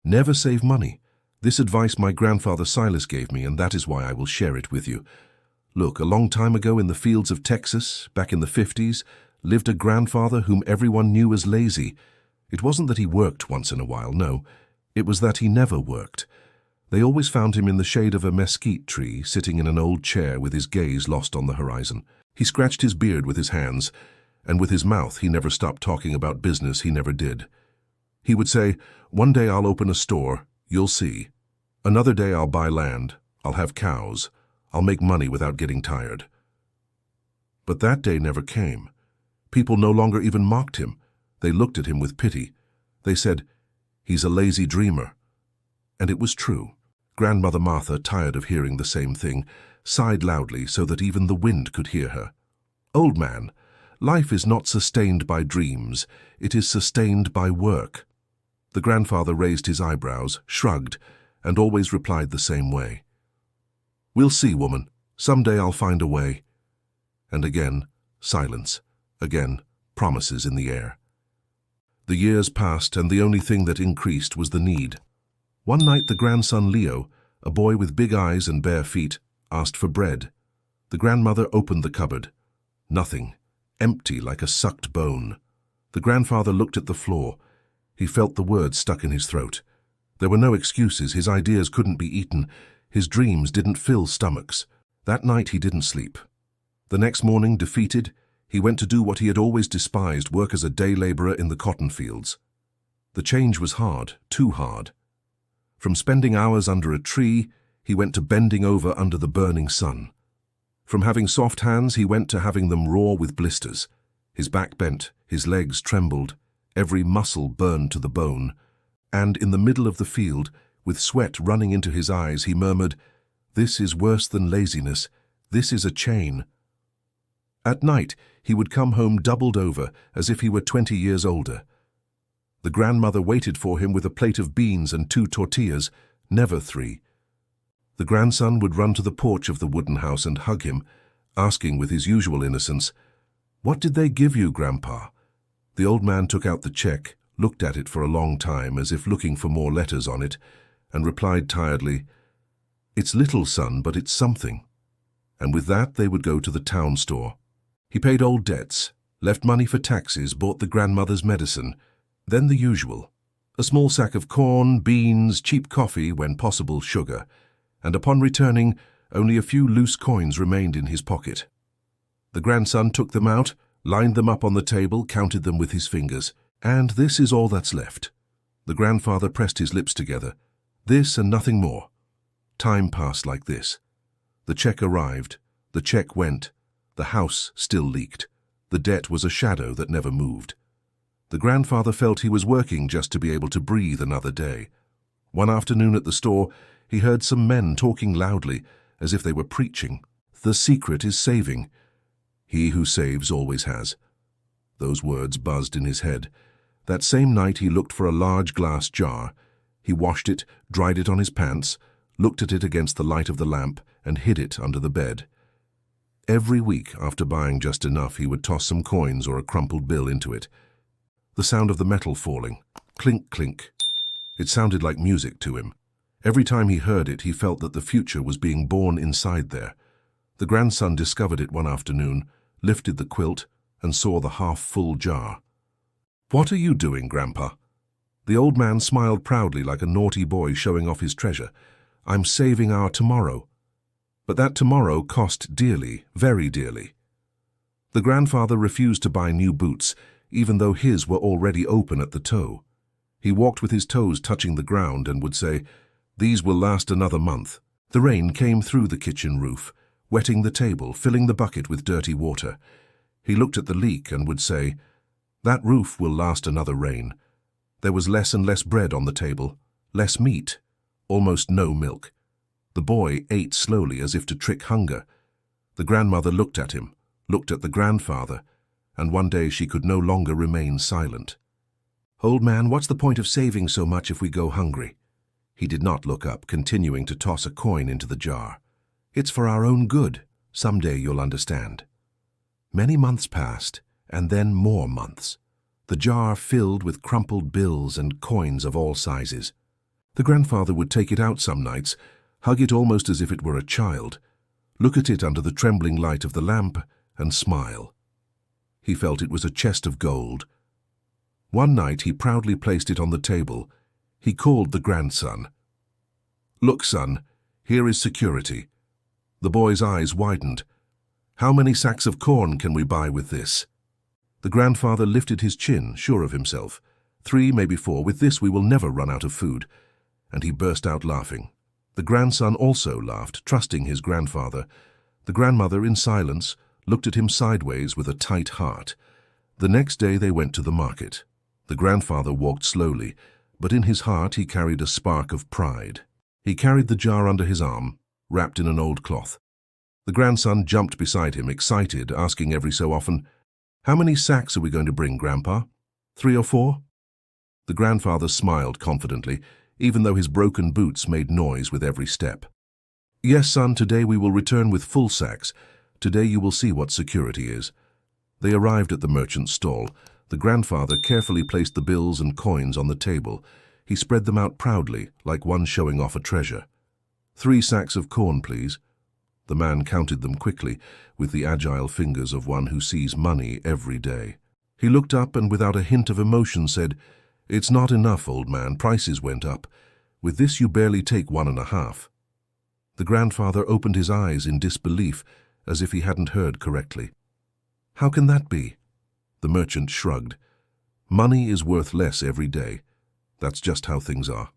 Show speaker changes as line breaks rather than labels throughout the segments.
Never save money. This advice my grandfather Silas gave me, and that is why I will share it with you. Look, a long time ago in the fields of Texas, back in the 50s, lived a grandfather whom everyone knew as lazy. It wasn't that he worked once in a while, no. It was that he never worked. They always found him in the shade of a mesquite tree, sitting in an old chair with his gaze lost on the horizon. He scratched his beard with his hands, and with his mouth he never stopped talking about business he never did. He would say, "One day I'll open a store, you'll see. Another day I'll buy land, I'll have cows, I'll make money without getting tired." But that day never came. People no longer even mocked him. They looked at him with pity. They said, "He's a lazy dreamer." And it was true. Grandmother Martha, tired of hearing the same thing, sighed loudly so that even the wind could hear her. "Old man, life is not sustained by dreams, it is sustained by work." The grandfather raised his eyebrows, shrugged, and always replied the same way. "We'll see, woman. Someday I'll find a way." And again, silence. Again, promises in the air. The years passed, and the only thing that increased was the need. One night the grandson Leo, a boy with big eyes and bare feet, asked for bread. The grandmother opened the cupboard. Nothing. Empty like a sucked bone. The grandfather looked at the floor. He felt the words stuck in his throat. There were no excuses. His ideas couldn't be eaten. His dreams didn't fill stomachs. That night he didn't sleep. The next morning, defeated, he went to do what he had always despised, work as a day laborer in the cotton fields. The change was hard, too hard. From spending hours under a tree, he went to bending over under the burning sun. From having soft hands, he went to having them raw with blisters. His back bent, his legs trembled, every muscle burned to the bone. And in the middle of the field, with sweat running into his eyes, he murmured, "This is worse than laziness. This is a chain." At night, he would come home doubled over, as if he were 20 years older. The grandmother waited for him with a plate of beans and 2 tortillas, never 3. The grandson would run to the porch of the wooden house and hug him, asking with his usual innocence, "What did they give you, Grandpa?" The old man took out the check, looked at it for a long time as if looking for more letters on it, and replied tiredly, "It's little, son, but it's something." And with that they would go to the town store. He paid old debts, left money for taxes, bought the grandmother's medicine, then the usual. A small sack of corn, beans, cheap coffee, when possible sugar, and upon returning, only a few loose coins remained in his pocket. The grandson took them out, lined them up on the table, counted them with his fingers. "And this is all that's left." The grandfather pressed his lips together. This and nothing more. Time passed like this. The check arrived, the check went, the house still leaked. The debt was a shadow that never moved. The grandfather felt he was working just to be able to breathe another day. One afternoon at the store, he heard some men talking loudly, as if they were preaching. "The secret is saving. He who saves always has." Those words buzzed in his head. That same night he looked for a large glass jar. He washed it, dried it on his pants, looked at it against the light of the lamp, and hid it under the bed. Every week, after buying just enough, he would toss some coins or a crumpled bill into it. The sound of the metal falling, clink, clink. It sounded like music to him. Every time he heard it, he felt that the future was being born inside there. The grandson discovered it one afternoon, lifted the quilt, and saw the half-full jar. "What are you doing, Grandpa?" The old man smiled proudly like a naughty boy showing off his treasure. "I'm saving our tomorrow." But that tomorrow cost dearly, very dearly. The grandfather refused to buy new boots, even though his were already open at the toe. He walked with his toes touching the ground and would say, "These will last another month." The rain came through the kitchen roof, wetting the table, filling the bucket with dirty water. He looked at the leak and would say, "That roof will last another rain." There was less and less bread on the table, less meat, almost no milk. The boy ate slowly as if to trick hunger. The grandmother looked at him, looked at the grandfather, and one day she could no longer remain silent. "Old man, what's the point of saving so much if we go hungry?" He did not look up, continuing to toss a coin into the jar. "It's for our own good. Someday you'll understand." Many months passed, and then more months. The jar filled with crumpled bills and coins of all sizes. The grandfather would take it out some nights, hug it almost as if it were a child, look at it under the trembling light of the lamp, and smile. He felt it was a chest of gold. One night he proudly placed it on the table. He called the grandson. "Look, son, here is security." The boy's eyes widened. "How many sacks of corn can we buy with this?" The grandfather lifted his chin, sure of himself. 3, maybe 4. "With this we will never run out of food." And he burst out laughing. The grandson also laughed, trusting his grandfather. The grandmother, in silence, looked at him sideways with a tight heart. The next day they went to the market. The grandfather walked slowly, but in his heart he carried a spark of pride. He carried the jar under his arm, wrapped in an old cloth. The grandson jumped beside him, excited, asking every so often, "How many sacks are we going to bring, Grandpa? 3 or 4? The grandfather smiled confidently, even though his broken boots made noise with every step. "Yes, son, today we will return with full sacks. Today you will see what security is." They arrived at the merchant's stall. The grandfather carefully placed the bills and coins on the table. He spread them out proudly, like one showing off a treasure. 3 sacks of corn, please." The man counted them quickly, with the agile fingers of one who sees money every day. He looked up and without a hint of emotion said, "It's not enough, old man. Prices went up. With this you barely take 1.5. The grandfather opened his eyes in disbelief, as if he hadn't heard correctly. "How can that be?" The merchant shrugged. "Money is worth less every day. That's just how things are."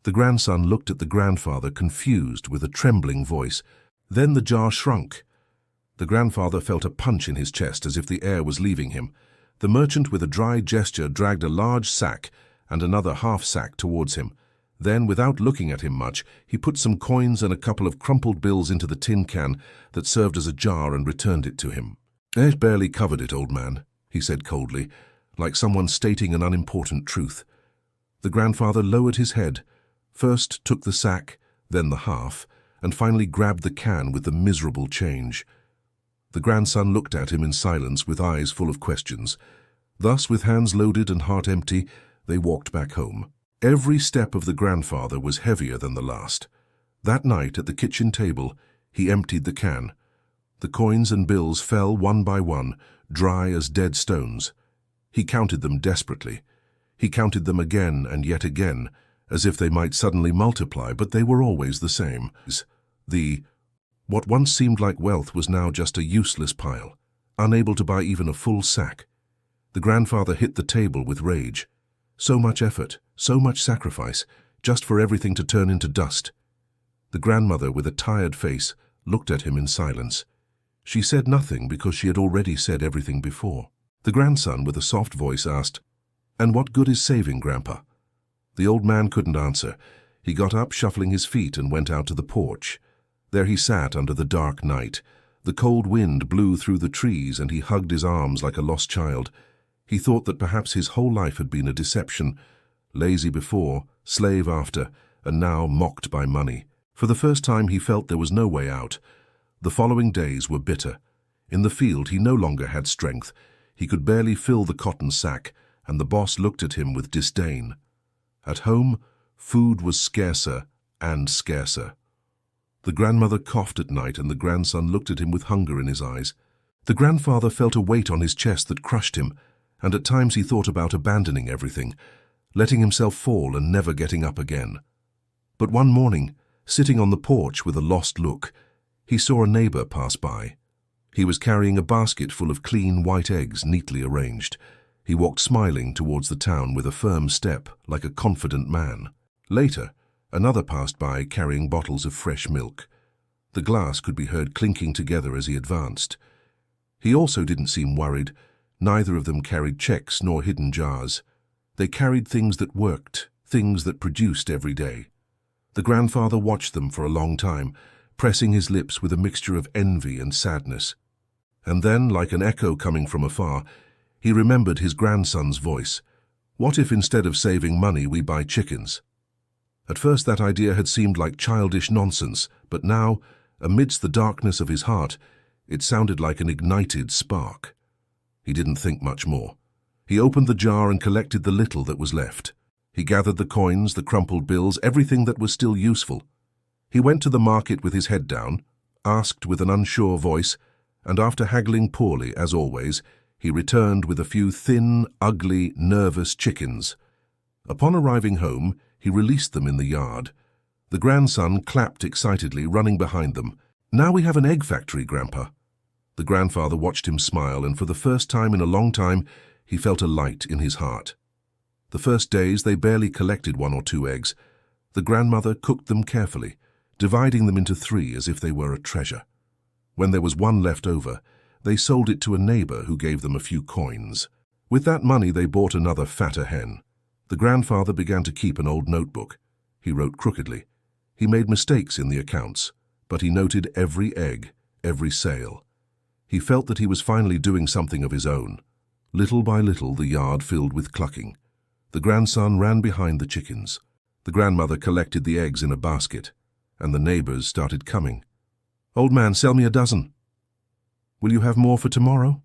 The grandson looked at the grandfather, confused, with a trembling voice. Then the jar shrunk. The grandfather felt a punch in his chest as if the air was leaving him. The merchant, with a dry gesture, dragged a large sack and another half-sack towards him. Then, without looking at him much, he put some coins and a couple of crumpled bills into the tin can that served as a jar and returned it to him. "It barely covered it, old man," he said coldly, like someone stating an unimportant truth. The grandfather lowered his head, first took the sack, then the half, and finally grabbed the can with the miserable change. The grandson looked at him in silence with eyes full of questions. Thus, with hands loaded and heart empty, they walked back home. Every step of the grandfather was heavier than the last. That night, at the kitchen table, he emptied the can. The coins and bills fell one by one, dry as dead stones. He counted them desperately. He counted them again and yet again, as if they might suddenly multiply, but they were always the same. What once seemed like wealth was now just a useless pile, unable to buy even a full sack. The grandfather hit the table with rage. So much effort, so much sacrifice, just for everything to turn into dust. The grandmother, with a tired face, looked at him in silence. She said nothing because she had already said everything before. The grandson, with a soft voice, asked, "And what good is saving, Grandpa?" The old man couldn't answer. He got up, shuffling his feet, and went out to the porch. There he sat under the dark night. The cold wind blew through the trees, and he hugged his arms like a lost child. He thought that perhaps his whole life had been a deception, lazy before, slave after, and now mocked by money. For the first time he felt there was no way out. The following days were bitter. In the field he no longer had strength. He could barely fill the cotton sack, and the boss looked at him with disdain. At home, food was scarcer and scarcer. The grandmother coughed at night, and the grandson looked at him with hunger in his eyes. The grandfather felt a weight on his chest that crushed him, and at times he thought about abandoning everything, letting himself fall and never getting up again. But one morning, sitting on the porch with a lost look, he saw a neighbor pass by. He was carrying a basket full of clean white eggs neatly arranged. He walked smiling towards the town with a firm step, like a confident man. Later, another passed by carrying bottles of fresh milk. The glass could be heard clinking together as he advanced. He also didn't seem worried. Neither of them carried checks nor hidden jars. They carried things that worked, things that produced every day. The grandfather watched them for a long time, pressing his lips with a mixture of envy and sadness. And then, like an echo coming from afar, he remembered his grandson's voice. What if instead of saving money we buy chickens? At first that idea had seemed like childish nonsense, but now, amidst the darkness of his heart, it sounded like an ignited spark. He didn't think much more. He opened the jar and collected the little that was left. He gathered the coins, the crumpled bills, everything that was still useful. He went to the market with his head down, asked with an unsure voice, and after haggling poorly, as always, he returned with a few thin, ugly, nervous chickens. Upon arriving home, he released them in the yard. The grandson clapped excitedly, running behind them. "Now we have an egg factory, Grandpa." The grandfather watched him smile, and for the first time in a long time, he felt a light in his heart. The first days, they barely collected 1 or 2 eggs. The grandmother cooked them carefully, dividing them into 3 as if they were a treasure. When there was 1 left over, they sold it to a neighbor who gave them a few coins. With that money, they bought another fatter hen. The grandfather began to keep an old notebook. He wrote crookedly. He made mistakes in the accounts, but he noted every egg, every sale. He felt that he was finally doing something of his own. Little by little, the yard filled with clucking. The grandson ran behind the chickens. The grandmother collected the eggs in a basket, and the neighbors started coming. "Old man, sell me a dozen." "Will you have more for tomorrow?"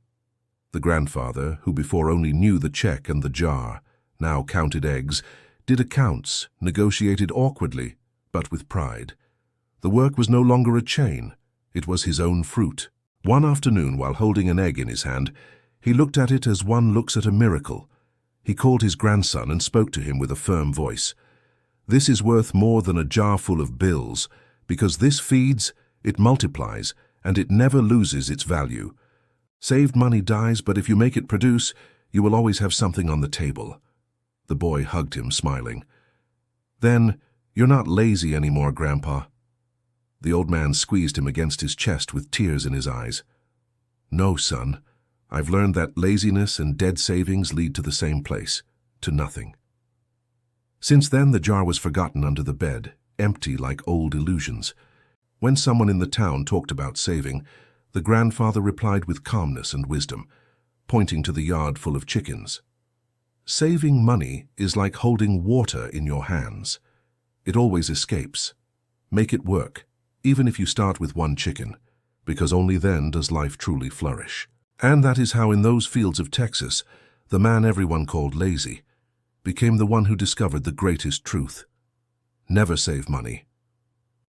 The grandfather, who before only knew the check and the jar, now counted eggs, did accounts, negotiated awkwardly, but with pride. The work was no longer a chain. It was his own fruit. One afternoon, while holding an egg in his hand, he looked at it as one looks at a miracle. He called his grandson and spoke to him with a firm voice. "This is worth more than a jar full of bills, because this feeds, it multiplies, and it never loses its value. Saved money dies, but if you make it produce, you will always have something on the table." The boy hugged him, smiling. "Then, you're not lazy anymore, Grandpa." The old man squeezed him against his chest with tears in his eyes. "No, son. I've learned that laziness and dead savings lead to the same place, to nothing." Since then, the jar was forgotten under the bed, empty like old illusions. When someone in the town talked about saving, the grandfather replied with calmness and wisdom, pointing to the yard full of chickens. "Saving money is like holding water in your hands. It always escapes. Make it work, even if you start with 1 chicken, because only then does life truly flourish." And that is how in those fields of Texas, the man everyone called lazy became the one who discovered the greatest truth. Never save money.